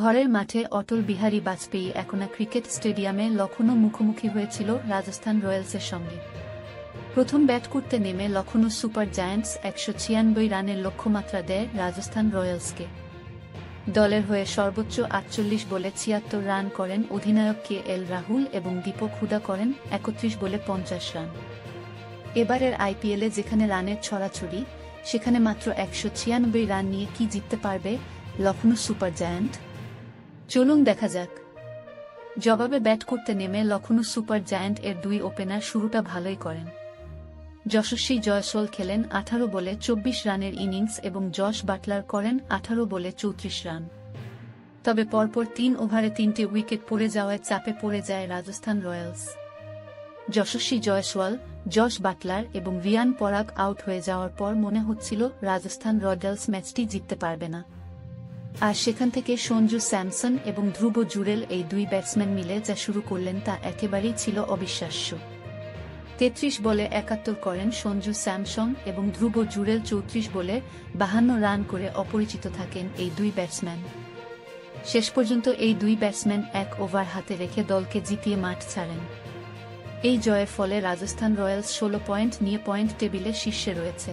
ঘরের মাঠে অটল বিহারী বাজপেয়ী একনা ক্রিকেট স্টেডিয়ামে লখনৌ মুখোমুখি হয়েছিল রাজস্থান রয়্যালসের সঙ্গে। প্রথম ব্যাট করতে নেমে লখনৌ সুপার জায়ান্টস ১৯৬ রানের লক্ষ্যমাত্রা দেয় রাজস্থান রয়্যালসকে। দলের হয়ে সর্বোচ্চ ৪৮ বলে ৭৬ রান করেন অধিনায়ক কে.এল. রাহুল এবং দীপক হুডা করেন ৩১ বলে ৫০ রান। এবারের আইপিএলে যেখানে রানের ছড়াছড়ি, সেখানে মাত্র ১৯৬ রান নিয়ে কি জিততে পারবে লখনৌ সুপার জায়ান্ট? চলুন দেখা যাক। জবাবে ব্যাট করতে নেমে লখনৌ সুপার জায়ান্ট এর দুই ওপেনার শুরুটা ভালোই করেন। যশস্বী জয়সওয়াল খেলেন ১৮ বলে ২৪ রানের ইনিংস এবং জশ বাটলার করেন ১৮ বলে ৩৪ রান। তবে পরপর ৩ ওভারে ৩টে উইকেট পড়ে যাওয়ায় চাপে পড়ে যায় রাজস্থান রয়্যালস। যশস্বী জয়সওয়াল, জশ বাটলার এবং রিয়ান পরাগ আউট হয়ে যাওয়ার পর মনে হচ্ছিল রাজস্থান রয়্যালস ম্যাচটি জিততে পারবে না। আর সেখান থেকে সঞ্জু স্যামসন এবং ধ্রুব জুরেল এই দুই ব্যাটসম্যান মিলে যা শুরু করলেন তা একেবারেই ছিল অবিশ্বাস্য। ৩৩ বলে ৭১ করেন সঞ্জু স্যামসন এবং ধ্রুব জুরেল ৩৪ বলে ৫২ রান করে অপরিচিত থাকেন এই দুই ব্যাটসম্যান। শেষ পর্যন্ত এই দুই ব্যাটসম্যান ১ ওভার হাতে রেখে দলকে জিতিয়ে মাঠ ছাড়েন। এই জয়ের ফলে রাজস্থান রয়্যালস ১৬ পয়েন্ট নিয়ে পয়েন্ট টেবিলে শীর্ষে রয়েছে।